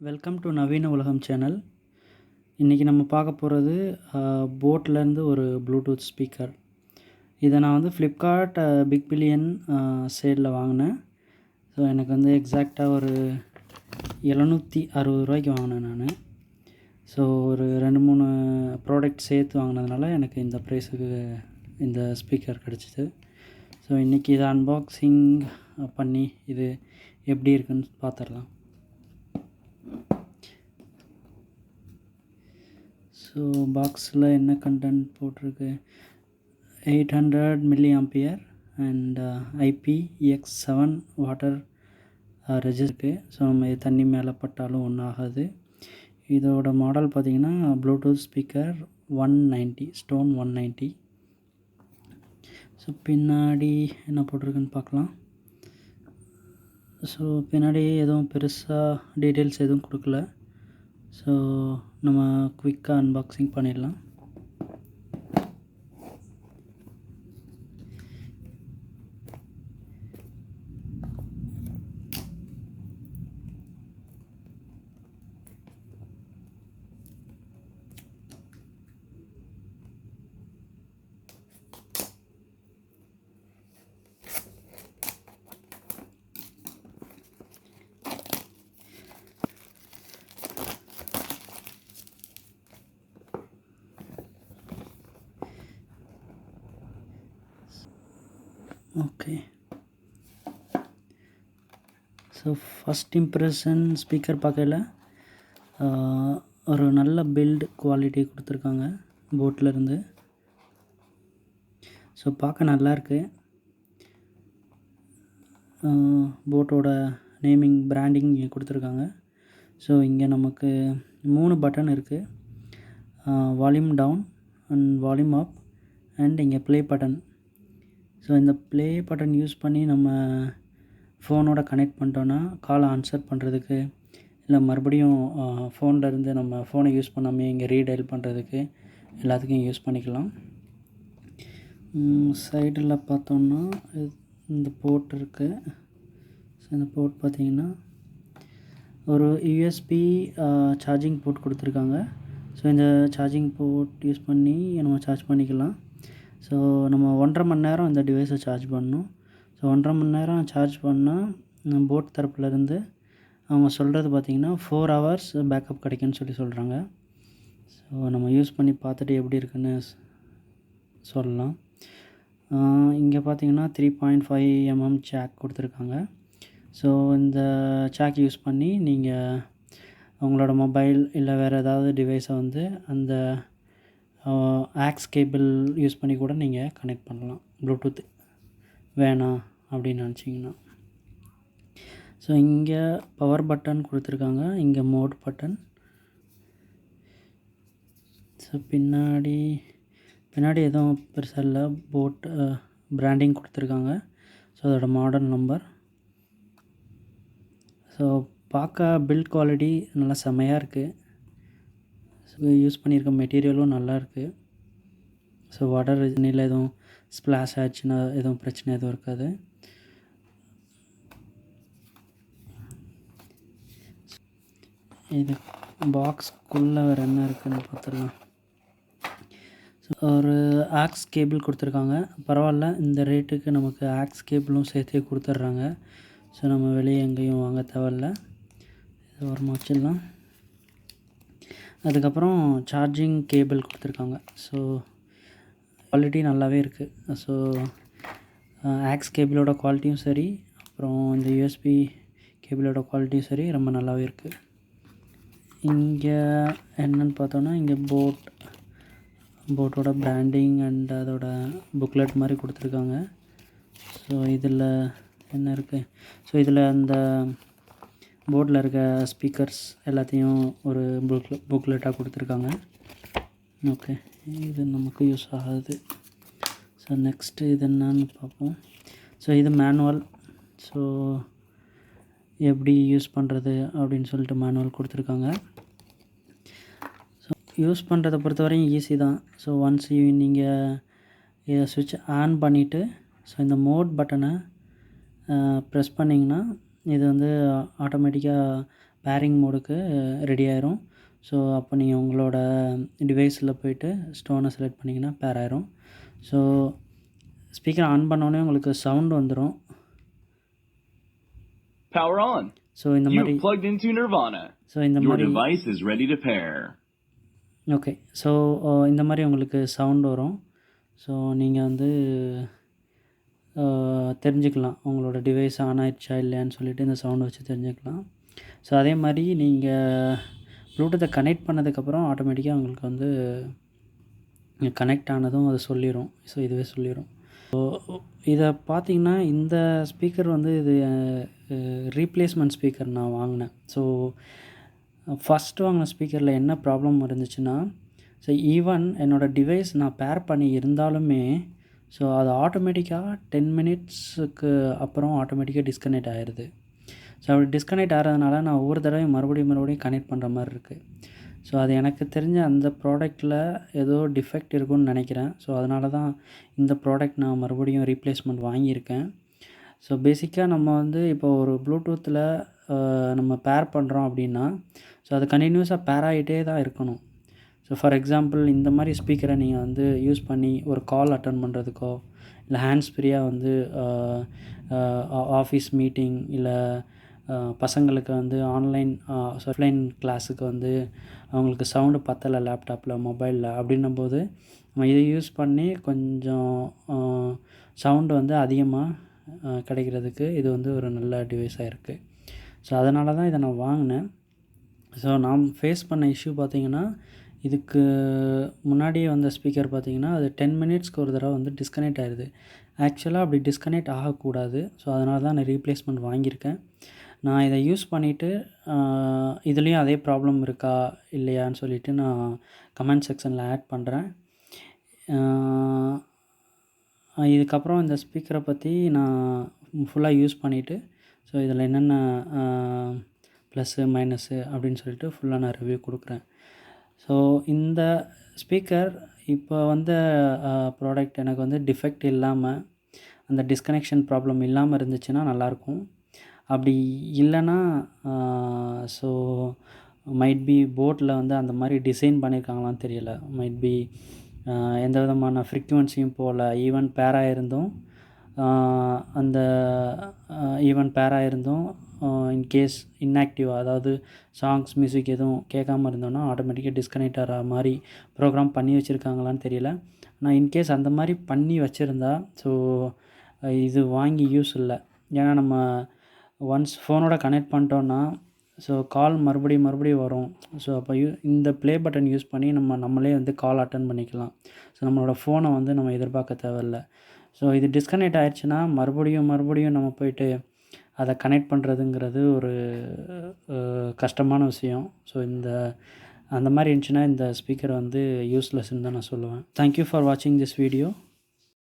Welcome to நவீன உலகம் channel. இன்றைக்கி நம்ம பார்க்க போகிறது போட்லேருந்து ஒரு ப்ளூடூத் ஸ்பீக்கர். இதை நான் வந்து ஃப்ளிப்கார்ட் பிக் பில்லியன் சேலில் வாங்கினேன். ஸோ எனக்கு வந்து எக்ஸாக்டாக ஒரு 760 ரூபாய்க்கு வாங்கினேன் நான். ஸோ ஒரு 2-3 ப்ராடக்ட் சேர்த்து வாங்கினதுனால எனக்கு இந்த ப்ரைஸுக்கு இந்த ஸ்பீக்கர் கிடச்சிது. ஸோ இன்றைக்கி இதை அன்பாக்சிங் பண்ணி இது எப்படி இருக்குன்னு பார்த்துடலாம். ஸோ பாக்ஸில் என்ன கண்டென்ட் போட்டிருக்கு, 800 mAh அண்ட் IPX7 வாட்டர் ரெசிஸ்டருக்கு. ஸோ நம்ம இது தண்ணி மேலே பட்டாலும் ஒன்றும் ஆகாது. இதோட மாடல் பார்த்திங்கன்னா ப்ளூடூத் ஸ்பீக்கர் 190 ஸ்டோன் 190. ஸோ பின்னாடி என்ன போட்டிருக்குன்னு பார்க்கலாம். ஸோ பின்னாடி எதுவும் பெருசாக டீட்டெயில்ஸ் எதுவும் கொடுக்கல. ஸோ நம்ம குயிக்காக அன்பாக்சிங் பண்ணிடலாம். Okay, so first impression speaker பார்க்கல ஒரு நல்ல பில்டு குவாலிட்டி கொடுத்துருக்காங்க போட்லேருந்து. ஸோ பார்க்க நல்லாயிருக்கு. போட்டோட நேமிங் பிராண்டிங் இங்கே கொடுத்துருக்காங்க. ஸோ இங்கே நமக்கு 3 பட்டன் இருக்குது, volume down and volume up and இங்கே ப்ளே பட்டன். ஸோ இந்த ப்ளே பட்டன் யூஸ் பண்ணி நம்ம ஃபோனோட கனெக்ட் பண்ணிட்டோன்னா காலை ஆன்சர் பண்ணுறதுக்கு, இல்லை மறுபடியும் ஃபோனில் இருந்து நம்ம ஃபோனை யூஸ் பண்ணாமல் இங்கே ரீடைல் பண்ணுறதுக்கு எல்லாத்துக்கும் யூஸ் பண்ணிக்கலாம். சைடில் பார்த்தோன்னா இந்த போர்ட் இருக்குது. ஸோ இந்த போர்ட் பார்த்திங்கன்னா ஒரு USB சார்ஜிங் போர்ட் கொடுத்துருக்காங்க. ஸோ இந்த சார்ஜிங் போர்ட் யூஸ் பண்ணி நம்ம சார்ஜ் பண்ணிக்கலாம். ஸோ நம்ம 1.5 மணி நேரம் இந்த டிவைஸை சார்ஜ் பண்ணணும். ஸோ 1.5 மணி நேரம் சார்ஜ் பண்ணால் போட் தரப்புலேருந்து அவங்க சொல்கிறது பார்த்திங்கன்னா 4 hours பேக்கப் கிடைக்குன்னு சொல்கிறாங்க. ஸோ நம்ம யூஸ் பண்ணி பார்த்துட்டு எப்படி இருக்குன்னு சொல்லலாம். இங்கே பார்த்திங்கன்னா 3.5 mm ஜாக் கொடுத்துருக்காங்க. ஸோ இந்த ஜாக் யூஸ் பண்ணி நீங்கள் உங்களோட மொபைல் இல்லை வேறு ஏதாவது டிவைஸை வந்து அந்த ஆக்ஸ் கேபிள் யூஸ் பண்ணி கூட நீங்கள் கனெக்ட் பண்ணலாம். ப்ளூடூத் வேணாம் அப்படின்னு நினச்சிங்கன்னா. ஸோ இங்கே பவர் பட்டன் கொடுத்துருக்காங்க, இங்கே மோட் பட்டன். ஸோ பின்னாடி எதுவும் பெருசாக இல்லை, போட் பிராண்டிங் கொடுத்துருக்காங்க. ஸோ அதோட மாடல் நம்பர். ஸோ பார்க்க பில்ட் குவாலிட்டி நல்லா செம்மையாக இருக்குது. ஸோ யூஸ் பண்ணியிருக்க மெட்டீரியலும் நல்லா இருக்குது. ஸோ வாட்டர் ரெசினில் எதுவும் ஸ்ப்ளாஷ் ஆச்சுன்னா எதுவும் பிரச்சனை எதுவும் இருக்காது. இது பாக்ஸ்க்குள்ளே வேறு என்ன இருக்குதுன்னு பார்த்துடலாம். ஸோ ஒரு ஆக்ஸ் கேபிள் கொடுத்துருக்காங்க. பரவாயில்ல, இந்த ரேட்டுக்கு நமக்கு ஆக்ஸ் கேபிளும் சேர்த்தே கொடுத்துட்றாங்க. ஸோ நம்ம வெளியே எங்கேயும் வாங்க தேவையில்ல. இது ஒரு வச்சிடலாம். அதுக்கப்புறம் சார்ஜிங் கேபிள் கொடுத்துருக்காங்க. ஸோ குவாலிட்டி நல்லாவே இருக்குது. ஸோ ஆக்ஸ் கேபிளோட குவாலிட்டியும் சரி, அப்புறம் இந்த USB கேபிளோட குவாலிட்டியும் சரி ரொம்ப நல்லாவே இருக்குது. இங்கே என்னென்னு பார்த்தோன்னா இங்கே போட்டோட பிராண்டிங் அண்ட் அதோட புக்லெட் மாதிரி கொடுத்துருக்காங்க. ஸோ இதில் என்ன இருக்குது, ஸோ இதில் அந்த போர்டில் இருக்க ஸ்பீக்கர்ஸ் எல்லாத்தையும் ஒரு புக்லெட்டாக கொடுத்துருக்காங்க. ஓகே, இது நமக்கு யூஸ் ஆகாது. ஸோ நெக்ஸ்ட்டு இது என்னன்னு பார்ப்போம். ஸோ இது மேனுவல். ஸோ எப்படி யூஸ் பண்ணுறது அப்படின்னு சொல்லிட்டு மேனுவல் கொடுத்துருக்காங்க. ஸோ யூஸ் பண்ணுறதை பொறுத்தவரையும் ஈஸி தான். ஸோ ஒன்ஸ் நீங்கள் இதை சுவிட்ச் ஆன் பண்ணிவிட்டு ஸோ இந்த மோட் பட்டனை ப்ரெஸ் பண்ணிங்கன்னா இது வந்து ஆட்டோமேட்டிக்காக பேரிங் மோடுக்கு ரெடி ஆயிரும். ஸோ அப்போ நீங்கள் உங்களோட டிவைஸில் போய்ட்டு ஸ்டோனை செலக்ட் பண்ணிங்கன்னா பேர் ஆயிரும். ஸோ ஸ்பீக்கர் ஆன் பண்ணோடனே உங்களுக்கு சவுண்ட் வந்துடும். Power on. ஸோ இந்த மாதிரி You've plugged into Nirvana. So இந்த Your மாதிரி device is ready to pair. Okay. So இந்த மாதிரி உங்களுக்கு சவுண்ட் வரும். ஸோ நீங்கள் வந்து தெரிஞ்சுக்கலாம் உங்களோட டிவைஸ் ஆன் ஆயிடுச்சா இல்லையான்னு சொல்லிவிட்டு இந்த சவுண்டை வச்சு தெரிஞ்சுக்கலாம். ஸோ அதே மாதிரி நீங்கள் ப்ளூடூத்தை கனெக்ட் பண்ணதுக்கப்புறம் ஆட்டோமேட்டிக்காக உங்களுக்கு வந்து கனெக்ட் ஆனதும் அது சொல்லிடும். ஸோ இதுவே சொல்லிடும். ஸோ இதை பார்த்தீங்கன்னா இந்த ஸ்பீக்கர் வந்து இது ரீப்ளேஸ்மெண்ட் ஸ்பீக்கர் நான் வாங்கினேன். ஸோ ஃபஸ்ட்டு வாங்கின ஸ்பீக்கரில் என்ன ப்ராப்ளம் இருந்துச்சுன்னா, ஸோ ஈவன் என்னோடய டிவைஸ் நான் பேர் பண்ணி இருந்தாலுமே ஸோ அது ஆட்டோமேட்டிக்காக 10 மினிட்ஸுக்கு அப்புறம் ஆட்டோமேட்டிக்காக டிஸ்கனெக்ட் ஆகிடுது. ஸோ அப்படி டிஸ்கனெக்ட் ஆகிறதுனால நான் ஒவ்வொரு தடவையும் மறுபடியும் கனெக்ட் பண்ணுற மாதிரி இருக்குது. ஸோ அது எனக்கு தெரிஞ்ச அந்த ப்ராடக்ட்டில் ஏதோ டிஃபெக்ட் இருக்குன்னு நினைக்கிறேன். ஸோ அதனால தான் இந்த ப்ராடக்ட் நான் மறுபடியும் ரீப்ளேஸ்மெண்ட் வாங்கியிருக்கேன். ஸோ பேசிக்காக நம்ம வந்து இப்போ ஒரு ப்ளூடூத்தில் நம்ம பேர் பண்ணுறோம் அப்படின்னா ஸோ அது கண்டினியூஸாக பேர் ஆகிட்டே தான் இருக்கணும். ஸோ ஃபார் எக்ஸாம்பிள் இந்த மாதிரி ஸ்பீக்கரை நீங்கள் வந்து யூஸ் பண்ணி ஒரு கால் அட்டன் பண்ணுறதுக்கோ இல்லை ஹேண்ட்ஸ் ஃப்ரீயாக வந்து ஆஃபீஸ் மீட்டிங் இல்லை பசங்களுக்கு வந்து ஆஃப்லைன் கிளாஸுக்கு வந்து அவங்களுக்கு சவுண்டு பத்தலை லேப்டாப்பில் மொபைலில் அப்படின்னும்போது நம்ம இதை யூஸ் பண்ணி கொஞ்சம் சவுண்டு வந்து அதிகமாக கிடைக்கிறதுக்கு இது வந்து ஒரு நல்ல டிவைஸாக இருக்குது. ஸோ அதனால தான் இதை நான் வாங்கினேன். ஸோ நான் ஃபேஸ் பண்ண இஷ்யூ பார்த்திங்கன்னா இதுக்கு முன்னாடியே வந்த ஸ்பீக்கர் பார்த்திங்கன்னா அது 10 மினிட்ஸ்க்கு ஒரு தடவை வந்து டிஸ்கனெக்ட் ஆகிடுது. ஆக்சுவலாக அப்படி டிஸ்கனெக்ட் ஆகக்கூடாது. ஸோ அதனால தான் நான் ரீப்ளேஸ்மெண்ட் வாங்கியிருக்கேன். நான் இதை யூஸ் பண்ணிவிட்டு இதுலேயும் அதே ப்ராப்ளம் இருக்கா இல்லையான்னு சொல்லிவிட்டு நான் கமெண்ட் செக்ஷனில் ஆட் பண்ணுறேன். இதுக்கப்புறம் இந்த ஸ்பீக்கரை பற்றி நான் ஃபுல்லாக யூஸ் பண்ணிவிட்டு ஸோ இதில் என்னென்ன ப்ளஸ்ஸு மைனஸு அப்படின்னு சொல்லிட்டு ஃபுல்லாக நான் ரிவ்யூ கொடுக்குறேன். ஸோ இந்த ஸ்பீக்கர் இப்போ வந்த ப்ராடக்ட் எனக்கு வந்து டிஃபெக்ட் இல்லாமல் அந்த டிஸ்கனெக்ஷன் ப்ராப்ளம் இல்லாமல் இருந்துச்சுன்னா நல்லாயிருக்கும். அப்படி இல்லைன்னா ஸோ மைட் பி போர்டில் வந்து அந்த மாதிரி டிசைன் பண்ணியிருக்காங்களான்னு தெரியல. மைட் பி எந்த விதமான ஃப்ரீக்குவென்சியும் போகல. ஈவன் பேராக இருந்தும் அந்த ஈவன் பேராக இருந்தும் இன்கேஸ் இன்ஆக்டிவாக அதாவது சாங்ஸ் மியூசிக் எதுவும் கேட்காமல் இருந்தோன்னா ஆட்டோமேட்டிக்காக டிஸ்கனெக்ட் ஆகிற மாதிரி ப்ரோக்ராம் பண்ணி வச்சுருக்காங்களான்னு தெரியல. ஆனால் இன்கேஸ் அந்த மாதிரி பண்ணி வச்சுருந்தா ஸோ இது வாங்கி யூஸ் இல்லை. ஏன்னா நம்ம ஒன்ஸ் ஃபோனோட கனெக்ட் பண்ணிட்டோன்னா ஸோ கால் மறுபடியும் வரும். ஸோ அப்போ இந்த ப்ளே பட்டன் யூஸ் பண்ணி நம்மளே வந்து கால் அட்டன் பண்ணிக்கலாம். ஸோ நம்மளோட ஃபோனை வந்து நம்ம எதிர்பார்க்க தேவையில்ல. ஸோ இது டிஸ்கனெக்ட் ஆகிடுச்சுன்னா மறுபடியும் நம்ம போய்ட்டு அதை கனெக்ட் பண்ணுறதுங்கிறது ஒரு கஷ்டமான விஷயம். ஸோ அந்த மாதிரி இருந்துச்சுன்னா இந்த ஸ்பீக்கர் வந்து யூஸ்லெஸ்ன்னு தான் நான் சொல்லுவேன். தேங்க்யூ ஃபார் வாட்சிங் திஸ் வீடியோ.